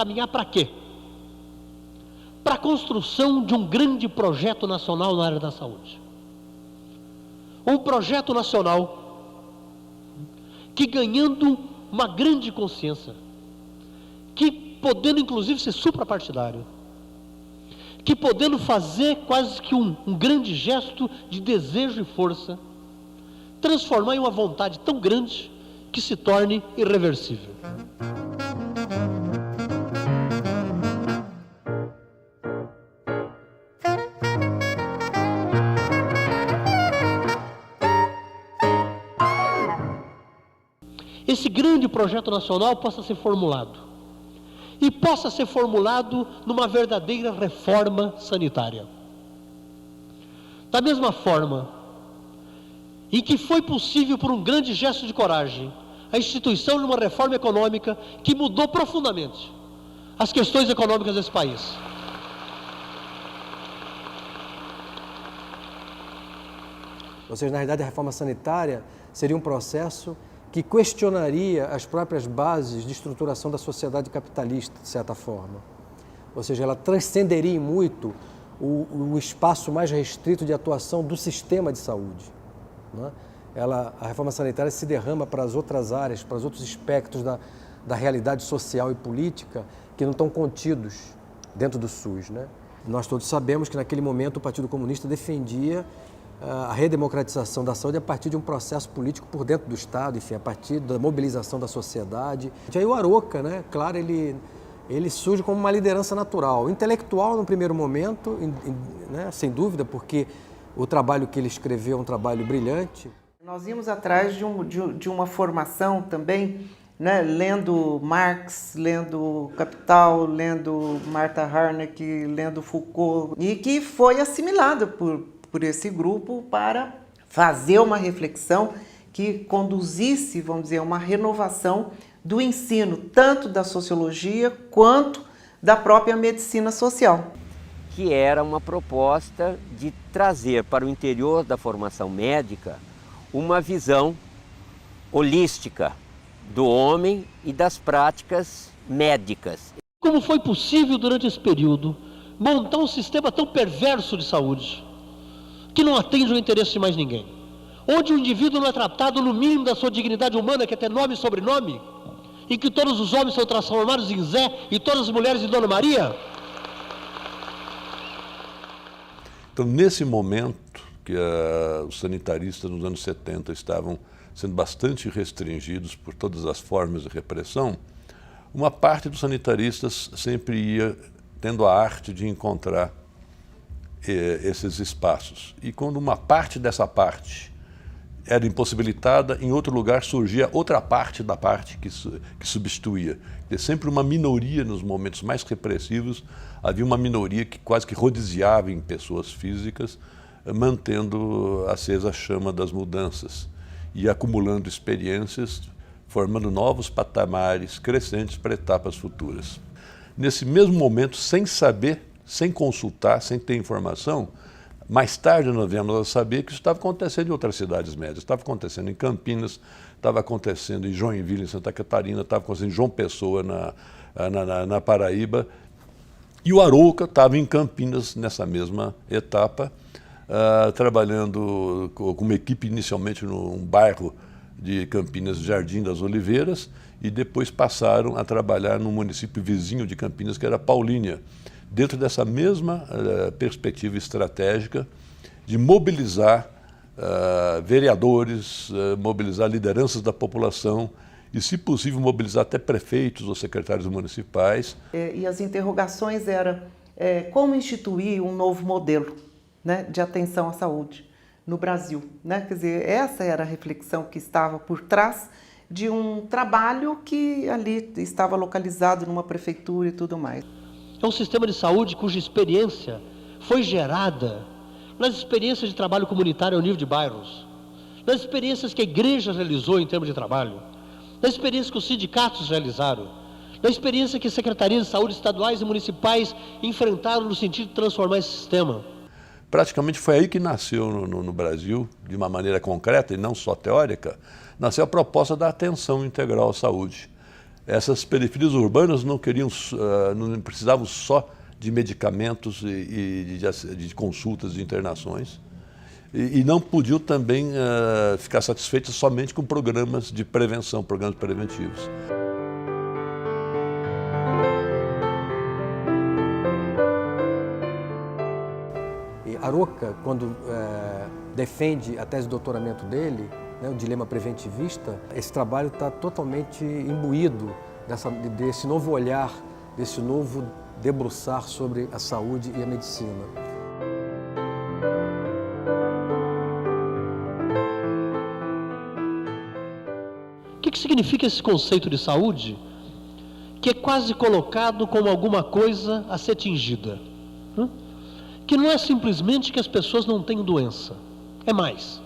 caminhar para quê? Para a construção de um grande projeto nacional na área da saúde. Um projeto nacional que, ganhando uma grande consciência, que podendo inclusive ser suprapartidário, que podendo fazer quase que um grande gesto de desejo e força, transformar em uma vontade tão grande que se torne irreversível. Esse grande projeto nacional possa ser formulado, e possa ser formulado numa verdadeira reforma sanitária. Da mesma forma em que foi possível, por um grande gesto de coragem, a instituição de uma reforma econômica que mudou profundamente as questões econômicas desse país. Ou seja, na realidade, a reforma sanitária seria um processo que questionaria as próprias bases de estruturação da sociedade capitalista, de certa forma. Ou seja, ela transcenderia muito o espaço mais restrito de atuação do sistema de saúde, né? A reforma sanitária se derrama para as outras áreas, para os outros aspectos da realidade social e política que não estão contidos dentro do SUS, né? Nós todos sabemos que naquele momento o Partido Comunista defendia a redemocratização da saúde a partir de um processo político por dentro do Estado, enfim, a partir da mobilização da sociedade. E aí o Aroca, né, claro, ele surge como uma liderança natural, intelectual no primeiro momento, né, sem dúvida, porque o trabalho que ele escreveu é um trabalho brilhante. Nós íamos atrás de uma formação também, né, lendo Marx, lendo Capital, lendo Martha Harnack, lendo Foucault, e que foi assimilada por esse grupo para fazer uma reflexão que conduzisse, vamos dizer, uma renovação do ensino, tanto da sociologia quanto da própria medicina social. Que era uma proposta de trazer para o interior da formação médica uma visão holística do homem e das práticas médicas. Como foi possível, durante esse período, montar um sistema tão perverso de saúde, que não atende ao interesse de mais ninguém, onde o indivíduo não é tratado no mínimo da sua dignidade humana, que é ter nome e sobrenome, em que todos os homens são transformados em Zé e todas as mulheres em Dona Maria? Então, nesse momento que os sanitaristas nos anos 70 estavam sendo bastante restringidos por todas as formas de repressão, uma parte dos sanitaristas sempre ia tendo a arte de encontrar esses espaços. E quando uma parte dessa parte era impossibilitada, em outro lugar surgia outra parte da parte que substituía. E sempre uma minoria, nos momentos mais repressivos, havia uma minoria que quase que rodiziava em pessoas físicas, mantendo acesa a chama das mudanças e acumulando experiências, formando novos patamares crescentes para etapas futuras. Nesse mesmo momento, sem saber, sem consultar, sem ter informação, mais tarde nós viemos a saber que isso estava acontecendo em outras cidades médias. Estava acontecendo em Campinas, estava acontecendo em Joinville, em Santa Catarina, estava acontecendo em João Pessoa, na Paraíba. E o Arouca estava em Campinas nessa mesma etapa, trabalhando com uma equipe inicialmente num bairro de Campinas, Jardim das Oliveiras, e depois passaram a trabalhar no município vizinho de Campinas, que era Paulínia, dentro dessa mesma perspectiva estratégica de mobilizar vereadores, mobilizar lideranças da população e, se possível, mobilizar até prefeitos ou secretários municipais. E as interrogações eram como instituir um novo modelo, né, de atenção à saúde no Brasil, né? Quer dizer, essa era a reflexão que estava por trás de um trabalho que ali estava localizado numa prefeitura e tudo mais. É um sistema de saúde cuja experiência foi gerada nas experiências de trabalho comunitário ao nível de bairros, nas experiências que a igreja realizou em termos de trabalho, nas experiências que os sindicatos realizaram, na experiência que as secretarias de saúde estaduais e municipais enfrentaram no sentido de transformar esse sistema. Praticamente foi aí que nasceu no Brasil, de uma maneira concreta e não só teórica, nasceu a proposta da atenção integral à saúde. essas periferias urbanas não precisavam só de medicamentos e de consultas e internações, e não podiam também ficar satisfeitas somente com programas de prevenção, programas preventivos. E Aroca, quando defende a tese de doutoramento dele, né, o dilema preventivista, esse trabalho está totalmente imbuído desse novo olhar, desse novo debruçar sobre a saúde e a medicina. O que significa esse conceito de saúde, que é quase colocado como alguma coisa a ser tingida? Que não é simplesmente que as pessoas não tenham doença, é mais.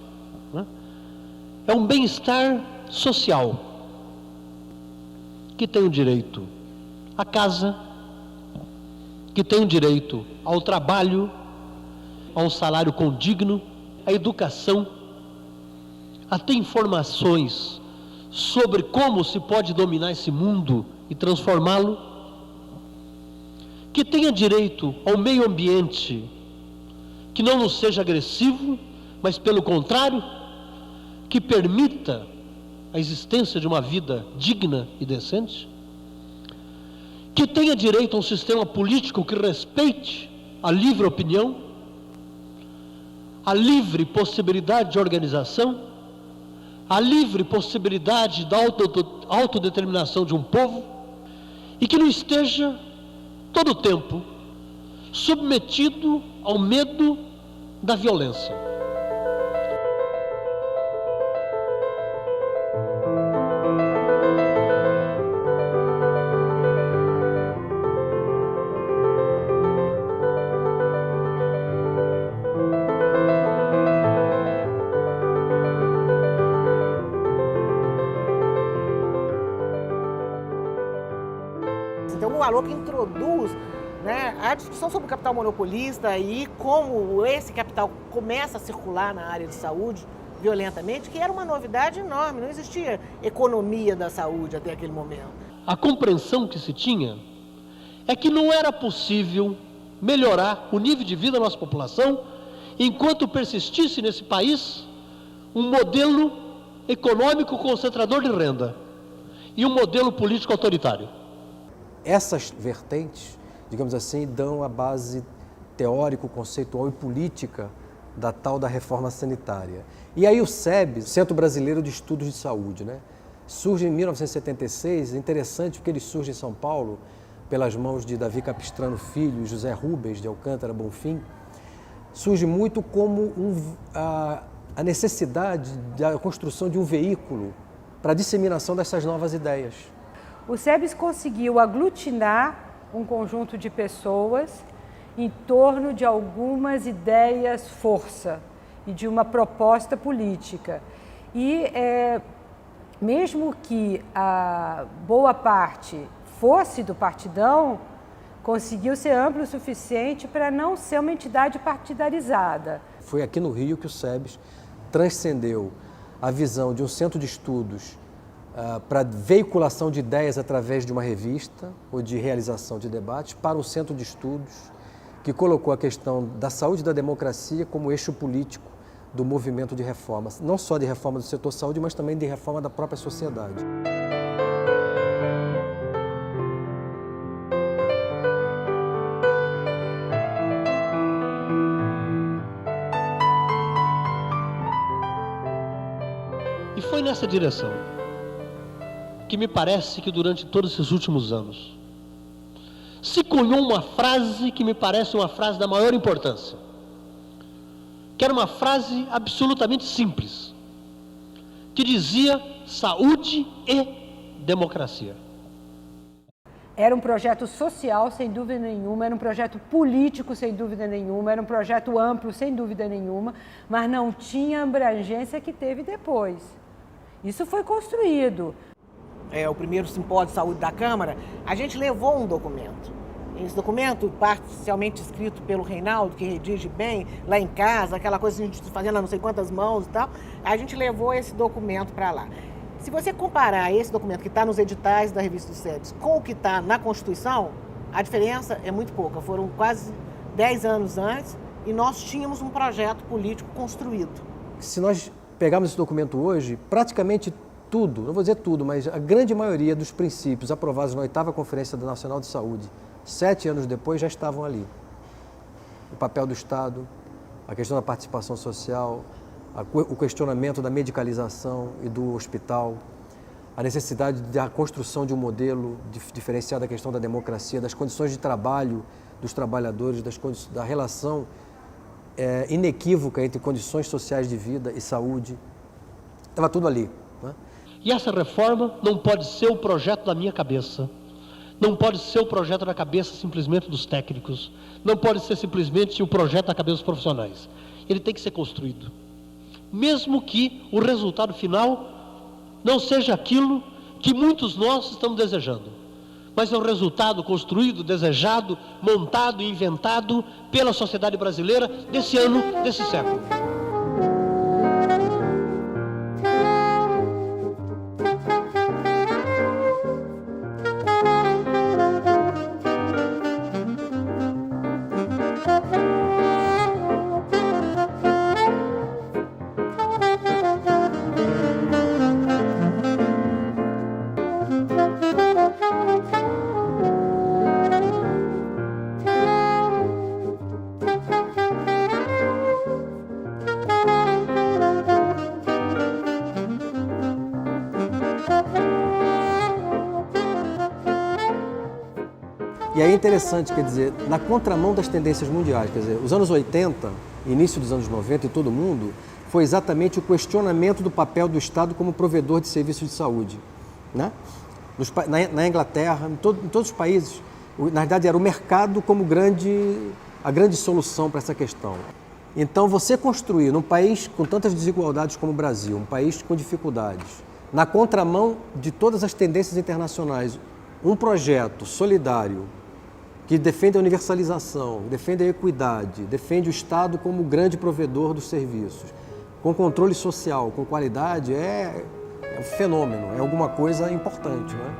É um bem-estar social, que tem o direito à casa, que tem o direito ao trabalho, ao salário condigno, à educação, a ter informações sobre como se pode dominar esse mundo e transformá-lo, que tenha direito ao meio ambiente, que não nos seja agressivo, mas pelo contrário, que permita a existência de uma vida digna e decente, que tenha direito a um sistema político que respeite a livre opinião, a livre possibilidade de organização, a livre possibilidade da autodeterminação de um povo, e que não esteja todo o tempo submetido ao medo da violência. Então, o Aroca introduz, né, a discussão sobre o capital monopolista e como esse capital começa a circular na área de saúde violentamente, que era uma novidade enorme, não existia economia da saúde até aquele momento. A compreensão que se tinha é que não era possível melhorar o nível de vida da nossa população enquanto persistisse nesse país um modelo econômico concentrador de renda e um modelo político autoritário. Essas vertentes, digamos assim, dão a base teórico, conceitual e política da tal da reforma sanitária. E aí o SEBS, Centro Brasileiro de Estudos de Saúde, né, surge em 1976, interessante porque ele surge em São Paulo, pelas mãos de Davi Capistrano Filho e José Rubens de Alcântara Bonfim, surge muito como a necessidade da construção de um veículo para a disseminação dessas novas ideias. O SEBS conseguiu aglutinar um conjunto de pessoas em torno de algumas ideias força e de uma proposta política. E mesmo que a boa parte fosse do partidão, conseguiu ser amplo o suficiente para não ser uma entidade partidarizada. Foi aqui no Rio que o SEBS transcendeu a visão de um centro de estudos para veiculação de ideias através de uma revista ou de realização de debates para um centro de estudos que colocou a questão da saúde e da democracia como eixo político do movimento de reforma, não só de reforma do setor saúde, mas também de reforma da própria sociedade. E foi nessa direção que me parece que durante todos esses últimos anos se cunhou uma frase que me parece uma frase da maior importância, que era uma frase absolutamente simples, que dizia saúde e democracia. Era um projeto social, sem dúvida nenhuma, era um projeto político, sem dúvida nenhuma, era um projeto amplo, sem dúvida nenhuma, mas não tinha a abrangência que teve depois. Isso foi construído. O primeiro simpósio de saúde da Câmara, a gente levou um documento. Esse documento, parcialmente escrito pelo Reinaldo, que redige bem, lá em casa, aquela coisa que a gente fazendo a não sei quantas mãos e tal, a gente levou esse documento para lá. Se você comparar esse documento que está nos editais da Revista dos SEBS com o que está na Constituição, a diferença é muito pouca. Foram quase 10 anos antes e nós tínhamos um projeto político construído. Se nós pegarmos esse documento hoje, praticamente tudo, não vou dizer tudo, mas a grande maioria dos princípios aprovados na 8ª Conferência Nacional de Saúde, 7 anos depois, já estavam ali. O papel do Estado, a questão da participação social, o questionamento da medicalização e do hospital, a necessidade da construção de um modelo diferenciado da questão da democracia, das condições de trabalho dos trabalhadores, da relação inequívoca entre condições sociais de vida e saúde. Estava tudo ali. Né? E essa reforma não pode ser o projeto da minha cabeça. Não pode ser o projeto da cabeça simplesmente dos técnicos. Não pode ser simplesmente o projeto da cabeça dos profissionais. Ele tem que ser construído. Mesmo que o resultado final não seja aquilo que muitos nós estamos desejando. Mas é um resultado construído, desejado, montado e inventado pela sociedade brasileira desse ano, desse século. E aí é interessante, quer dizer, na contramão das tendências mundiais, quer dizer, os anos 80, início dos anos 90 em todo o mundo, foi exatamente o questionamento do papel do Estado como provedor de serviços de saúde. Né? Na Inglaterra, em todos os países, na verdade era o mercado como a grande solução para essa questão. Então você construir num país com tantas desigualdades como o Brasil, um país com dificuldades, na contramão de todas as tendências internacionais, um projeto solidário que defende a universalização, defende a equidade, defende o Estado como grande provedor dos serviços, com controle social, com qualidade, é um fenômeno, é alguma coisa importante, né?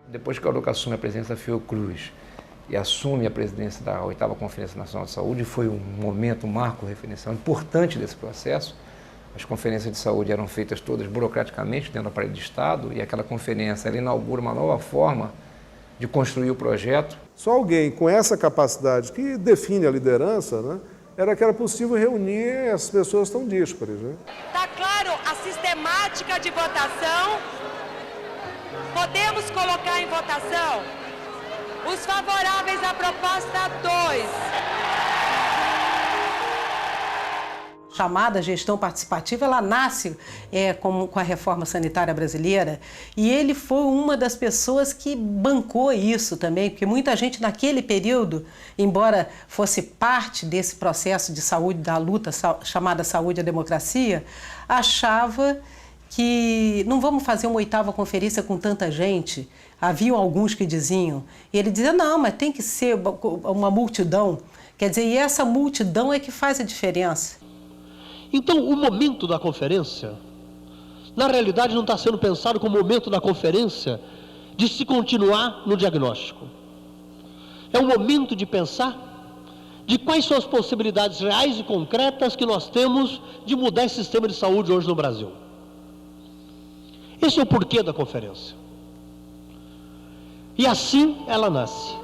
Depois que o Arauco assume a presidência da Fiocruz e assume a presidência da 8ª Conferência Nacional de Saúde, foi um momento, um marco referencial importante desse processo. As conferências de saúde eram feitas todas burocraticamente dentro do aparelho de Estado e aquela conferência ela inaugura uma nova forma de construir o projeto. Só alguém com essa capacidade que define a liderança, né, era que era possível reunir as pessoas tão díspares. Né? Está claro a sistemática de votação. Podemos colocar em votação os favoráveis à proposta 2. Chamada gestão participativa, ela nasce com a reforma sanitária brasileira e ele foi uma das pessoas que bancou isso também, porque muita gente naquele período, embora fosse parte desse processo de saúde, da luta chamada Saúde à Democracia, achava que não vamos fazer uma 8ª conferência com tanta gente. Haviam alguns que diziam. E ele dizia, não, mas tem que ser uma multidão. Quer dizer, e essa multidão é que faz a diferença. Então, o momento da conferência, na realidade, não está sendo pensado como o momento da conferência de se continuar no diagnóstico. É o momento de pensar de quais são as possibilidades reais e concretas que nós temos de mudar esse sistema de saúde hoje no Brasil. Esse é o porquê da conferência. E assim ela nasce.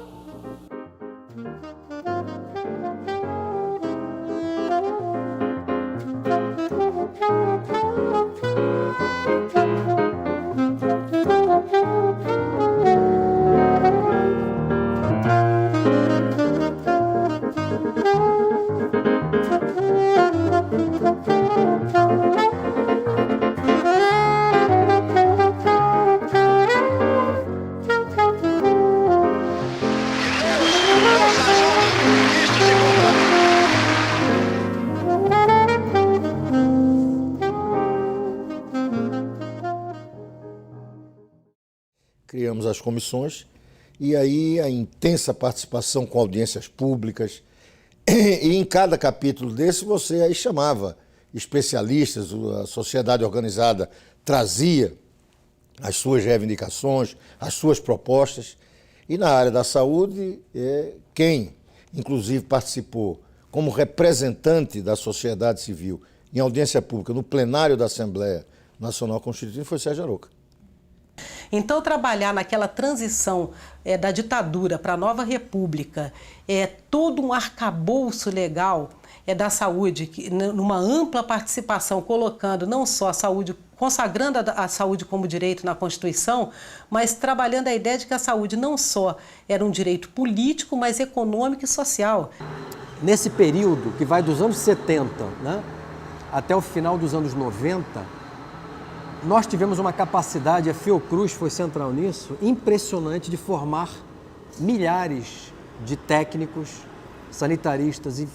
criamos as comissões, e aí a intensa participação com audiências públicas, e em cada capítulo desse você aí chamava especialistas, a sociedade organizada trazia as suas reivindicações, as suas propostas, e na área da saúde, quem inclusive participou como representante da sociedade civil em audiência pública no plenário da Assembleia Nacional Constituinte foi Sérgio Arouca. Então, trabalhar naquela transição da ditadura para a nova república, todo um arcabouço legal da saúde, numa ampla participação, colocando não só a saúde, consagrando a saúde como direito na Constituição, mas trabalhando a ideia de que a saúde não só era um direito político, mas econômico e social. Nesse período, que vai dos anos 70, né, até o final dos anos 90, nós tivemos uma capacidade, a Fiocruz foi central nisso, impressionante de formar milhares de técnicos, sanitaristas e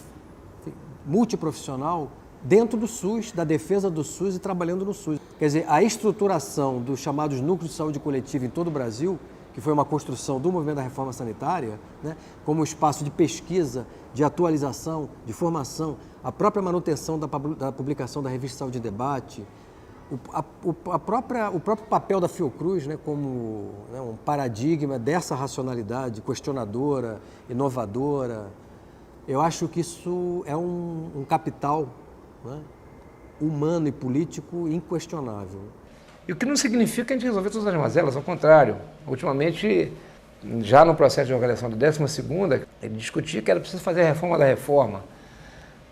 multiprofissional dentro do SUS, da defesa do SUS e trabalhando no SUS. Quer dizer, a estruturação dos chamados núcleos de saúde coletiva em todo o Brasil, que foi uma construção do movimento da reforma sanitária, né, como espaço de pesquisa, de atualização, de formação, a própria manutenção da publicação da revista Saúde e Debate, o próprio papel da Fiocruz, né, como, né, um paradigma dessa racionalidade questionadora, inovadora. Eu acho que isso é um capital, né, humano e político inquestionável. E o que não significa que a gente resolver todas as mazelas, ao contrário. Ultimamente, já no processo de organização da 12ª, ele discutia que era preciso fazer a reforma da reforma.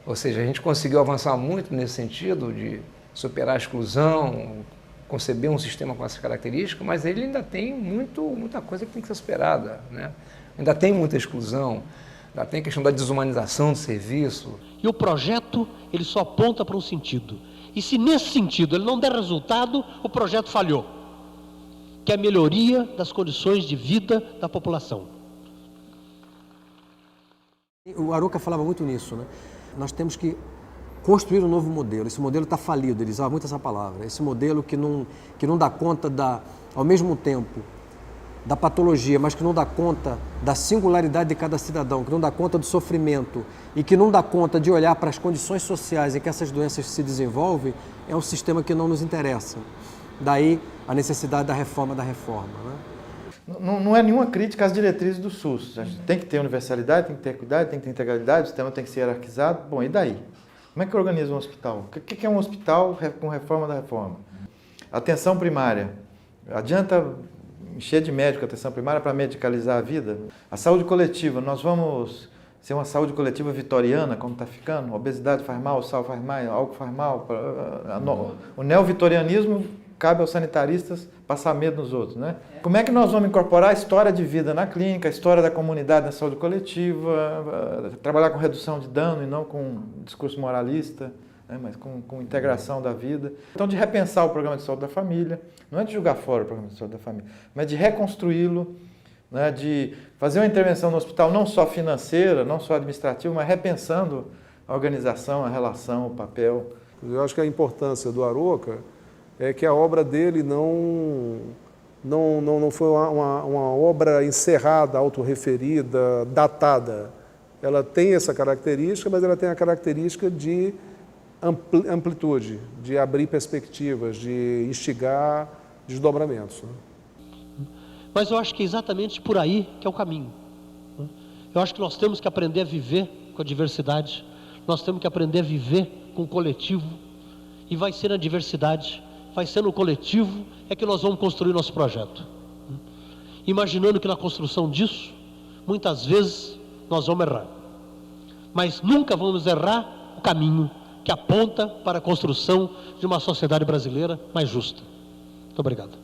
Ou seja, a gente conseguiu avançar muito nesse sentido de superar a exclusão, conceber um sistema com essa característica, mas ele ainda tem muita coisa que tem que ser superada, né? Ainda tem muita exclusão, ainda tem a questão da desumanização do serviço. E o projeto, ele só aponta para um sentido. E se nesse sentido ele não der resultado, o projeto falhou, que é a melhoria das condições de vida da população. O Arouca falava muito nisso, né? Nós temos que construir um novo modelo. Esse modelo está falido, ele usava muito essa palavra. Esse modelo que não dá conta ao mesmo tempo da patologia, mas que não dá conta da singularidade de cada cidadão, que não dá conta do sofrimento e que não dá conta de olhar para as condições sociais em que essas doenças se desenvolvem, é um sistema que não nos interessa. Daí a necessidade da reforma da reforma, né? Não é nenhuma crítica às diretrizes do SUS. A gente tem que ter universalidade, tem que ter equidade, tem que ter integralidade, o sistema tem que ser hierarquizado. Bom, e daí? Como é que organiza um hospital? O que é um hospital com reforma da reforma? Atenção primária. Adianta encher de médico a atenção primária para medicalizar a vida? A saúde coletiva, nós vamos ser uma saúde coletiva vitoriana, como está ficando? Obesidade faz mal, sal faz mal, álcool faz mal. O neovitorianismo cabe aos sanitaristas passar medo nos outros, né? Como é que nós vamos incorporar a história de vida na clínica, a história da comunidade na saúde coletiva, trabalhar com redução de dano e não com discurso moralista, né? Mas com integração da vida. Então, de repensar o programa de saúde da família, não é de jogar fora o programa de saúde da família, mas de reconstruí-lo, né? De fazer uma intervenção no hospital não só financeira, não só administrativa, mas repensando a organização, a relação, o papel. Eu acho que a importância do Arouca é que a obra dele não foi uma obra encerrada, autorreferida, datada. Ela tem essa característica, mas ela tem a característica de amplitude, de abrir perspectivas, de instigar desdobramentos. Mas eu acho que é exatamente por aí que é o caminho. Eu acho que nós temos que aprender a viver com a diversidade, nós temos que aprender a viver com o coletivo, e vai ser na diversidade, vai ser no coletivo, é que nós vamos construir nosso projeto. Imaginando que na construção disso, muitas vezes nós vamos errar. Mas nunca vamos errar o caminho que aponta para a construção de uma sociedade brasileira mais justa. Muito obrigado.